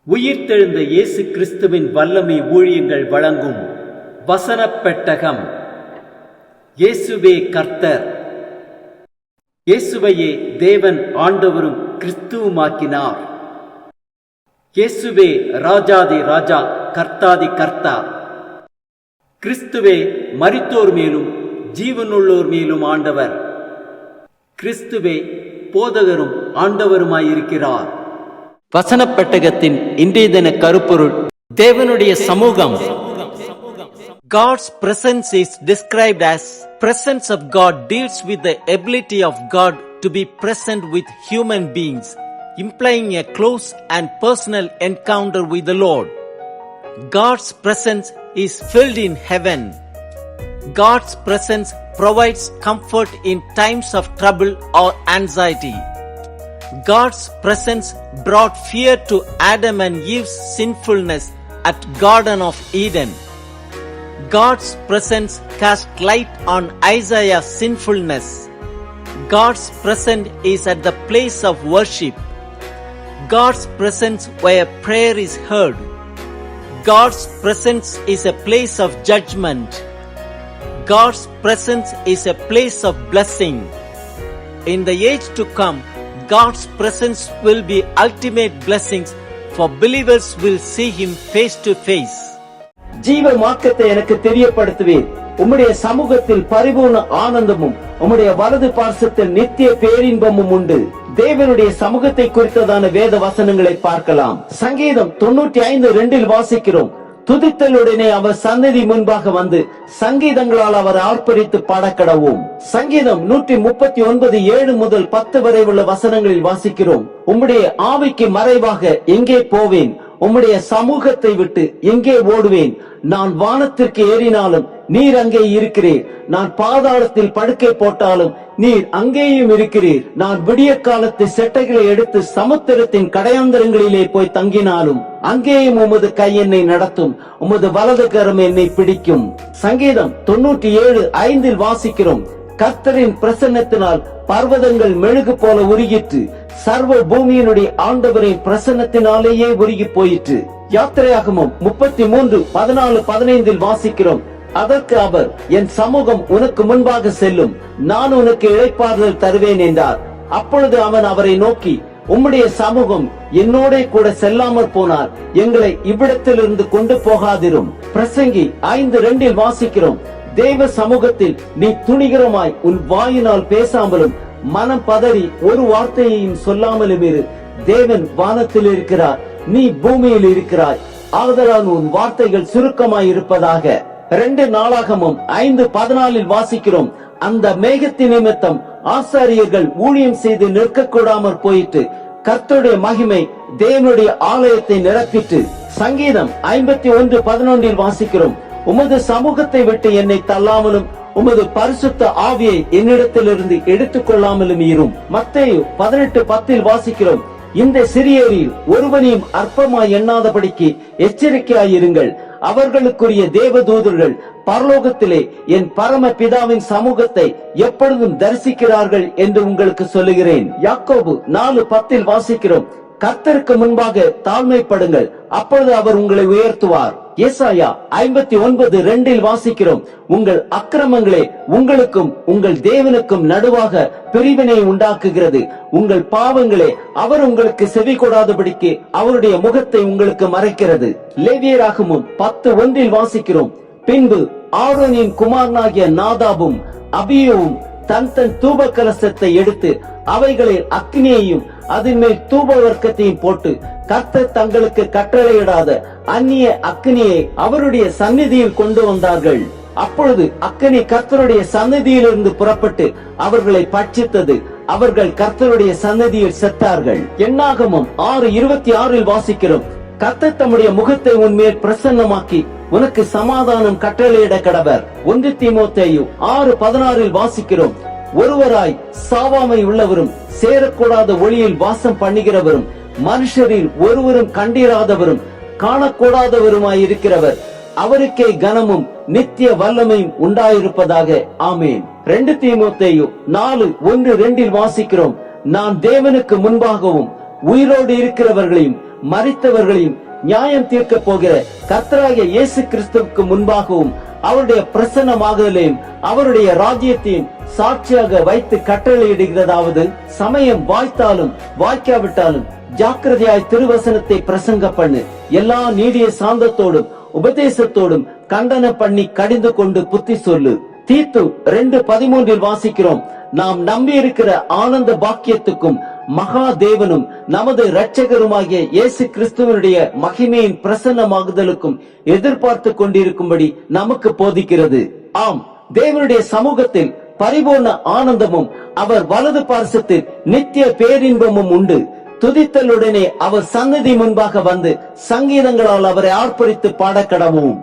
உயிர்த்தெழுந்த இயேசு கிறிஸ்துவின் வல்லமை ஊழியங்கள் வழங்கும் வசனப் பெட்டகம். இயேசுவே கர்த்தர். இயேசுவையே தேவன் ஆண்டவரும் கிறிஸ்துவுமாக்கினார். இயேசுவே ராஜாதி ராஜா, கர்த்தாதி கர்த்தா. கிறிஸ்துவே மரித்தோர் மேலும் ஜீவனுள்ளோர் மேலும் ஆண்டவர். கிறிஸ்துவே போதகரும் ஆண்டவருமாயிருக்கிறார். வசனப் பெட்டகத்தின் இன்றைய தின கருப்பொருள்: தேவனுடைய சமூகம். God's presence is described as presence of God deals with the ability of God to be present with human beings, implying a close and personal encounter with the Lord. God's presence is filled in heaven. God's presence provides comfort in times of trouble or anxiety. God's presence brought fear to Adam and Eve's sinfulness at Garden of Eden. God's presence cast light on Isaiah's sinfulness. God's presence is at the place of worship. God's presence where prayer is heard. God's presence is a place of judgment. God's presence is a place of blessing. In the age to come, God's presence will be ultimate blessings, for believers will see Him face to face. ஜீவ மார்க்கத்தை எனக்கு தெரியப்படுத்துவேன். உம்முடைய சமூகத்தில் பரிபூர்ண ஆனந்தமும் உம்முடைய வலது பார்சத்தில் நித்திய பேரின்பமும் உண்டு. தேவனுடைய சமூகத்தை குறித்ததான வேத வசனங்களை பார்க்கலாம். சங்கீதம் 95:2 வாசிக்கிறோம்: துதித்தலுடனே அவர் சந்நிதி முன்பாக வந்து சங்கீதங்களால் அவர் ஆர்ப்பரித்து பாடக்கடவோம். சங்கீதம் 139:7 முதல் 10 வரை உள்ள வசனங்களில் வாசிக்கிறோம்: உம்முடைய ஆவிக்கு மறைவாக எங்கே போவேன்? உம்முடைய சமூகத்தை விட்டு எங்கே ஓடுவேன்? நான் வானத்திற்கு ஏறினாலும் நீர் அங்கே இருக்கிறீர். நான் பாதாளத்தில் படுக்கை போட்டாலும் நீர் அங்கேயும் இருக்கிறீர். நான் விடிய காலத்து செட்டைகளை எடுத்து சமுத்திரத்தின் கடையாந்தரங்களிலே போய் தங்கினாலும் அங்கேயும் உமது கை என்னை நடத்தும், உமது வலது கரம் என்னை பிடிக்கும். சங்கீதம் 97:5 வாசிக்கிறோம்: கர்த்தரின் பிரசன்னத்தினால் பர்வதங்கள் மெழுகு போல உருகிற்று, சர்வ பூமியினுடைய ஆண்டவரின் பிரசன்னத்தினாலேயே உருகி போயிற்று. யாத்திரையாகமம் 33:14-15 வாசிக்கிறோம்: அதற்கு அவர், என் சமூகம் உனக்கு முன்பாக செல்லும், நான் உனக்கு இளைப்பாறுதல் தருவேன் என்றார். அப்பொழுது அவன் அவரை நோக்கி, உம்முடைய சமூகம் என்னோட கூட செல்லாமற் போனார், எங்களை இவ்விடத்திலிருந்து கொண்டு போகாதிரும். பிரசங்கி 5:2 வாசிக்கிறோம்: தேவ சமூகத்தில் நீ துணிகரமாய் உன் வாயினால் பேசாமலும் மனம் பதறி ஒரு வார்த்தையையும் சொல்லாமலும் இரு. தேவன் வானத்தில் இருக்கிறார், நீ பூமியில் இருக்கிறாய், ஆதலால் உன் வார்த்தைகள் சுருக்கமாய் இருப்பதாக. 2 நாளாகமும் 5:14 வாசிக்கிறோம்: அந்த மேகத்தின் நிமித்தம் ஆசாரியர்கள் ஊழியம் செய்து நிற்க கூடாமற் போயிட்டு, கர்த்தருடைய மகிமை தேவனுடைய ஆலயத்தை நிரப்பிட்டு. சங்கீதம் 51:11 வாசிக்கிறோம்: உமது சமூகத்தை விட்டு என்னை தள்ளாமலும் உமது பரிசுத்த ஆவியை என்னிடத்திலிருந்து எடுத்துக் கொள்ளாமலும் இரும். மத்தேயு 18:10 வாசிக்கிறோம்: இந்த சிறியரில் ஒருவனையும் அற்பமாய் எண்ணாதபடிக்கு எச்சரிக்கையாயிருங்கள். அவர்களுக்குரிய தேவதூதர்கள் பரலோகத்திலே என் பரம பிதாவின் சமூகத்தை எப்பொழுதும் தரிசிக்கிறார்கள் என்று உங்களுக்கு சொல்லுகிறேன். யாக்கோபு 4:10 வாசிக்கிறோம்: கர்த்தருக்கு முன்பாக தாழ்மைப்படுங்கள், அப்பொழுது அவர் உங்களை உயர்த்துவார். ஏசாயா 59:2 வாசிக்கிறோம்: உங்கள் அக்கிரமங்களே உங்களுக்கும் உங்கள் தேவனுக்கும் நடுவாக பிரிவினை உண்டாக்குகிறது, உங்கள் பாவங்களே அவர் உங்களுக்கு செவி கொடாதபடிக்கு அவருடைய முகத்தை உங்களுக்கு மறைக்கிறது. லேவியராகமம் 10:1 வாசிக்கிறோம்: பின்பு ஆரோனின் குமாரனாகிய நாதாபும் அபியூவும் தன் தூப கலசத்தை எடுத்து அவைகளில் அக்னியையும் அதன் மேல் தூப வர்க்கத்தையும் போட்டு, கர்த்தர் தங்களுக்கு கட்டளையிடாத அந்நிய அக்னியை அவருடைய சந்நிதியில் கொண்டு வந்தார்கள். அப்பொழுது அக்னி கர்த்தருடைய சந்நிதியிலிருந்து புறப்பட்டு அவர்களை பட்சித்தது, அவர்கள் கர்த்தருடைய சந்நிதியில் செத்தார்கள். எண்ணாகமம் 6:26 வாசிக்கிறோம்: கர்த்தர் தம்முடைய முகத்தை உன்மேல் பிரசன்னமாக்கி உனக்கு சமாதானம் கட்டளையிட கடவர். 1 தீமோத்தேயு 6:16 வாசிக்கிறோம்: ஒருவராய் சாவாமை உள்ளவரும் சேரக்கூடாத ஒளியில் வாசம் பண்ணுகிறவரும் மனுஷரில் ஒருவரும் கண்டிராதவரும் காணக்கூடாதவருமாய் இருக்கிறவர், அவருக்கே கனமும் நித்திய வல்லமையும் உண்டாயிருப்பதாக. ஆமேன். 2 தீமோத்தேயு 4:1-2 வாசிக்கிறோம்: நான் தேவனுக்கு முன்பாகவும் உயிரோடு இருக்கிறவர்களையும் மரித்தவர்களையும் நியாயம் தீர்க்க போகிற கர்த்தராகிய இயேசு கிறிஸ்துவுக்கு முன்பாகவும் அவருடைய பிரசன்னமாகுதலையும் அவருடைய ராஜ்யத்தையும் சாட்சியாக வைத்து கட்டளையிடுகிறதாவது, சமயம் வாய்த்தாலும் வாய்க்காவிட்டாலும் ஜாக்கிரதையாய் திருவசனத்தை பிரசங்க பண்ணு. எல்லா நீடிய சாந்தத்தோடும் உபதேசத்தோடும் கண்டன பண்ணி கடிந்து கொண்டு புத்தி சொல்லு. தீத்து 2:13 வாசிக்கிறோம், நாம் நம்பி இருக்கிற ஆனந்த பாக்கியத்துக்கும் மகா தேவனும் நமது இரட்சகருமாகிய இயேசு கிறிஸ்துவனுடைய மகிமையின் பிரசன்னமாகுதலுக்கும் எதிர்பார்த்து கொண்டிருக்கும்படி நமக்கு போதிக்கிறது. ஆம், தேவனுடைய சமூகத்தில் பரிபூர்ண ஆனந்தமும் அவர் வலது பார்சத்தில் நித்திய பேரின்பமும் உண்டு. துதித்தலுடனே அவர் சந்நிதி முன்பாக வந்து சங்கீதங்களால் அவரை ஆர்ப்பரித்து பாடக்கடவும்.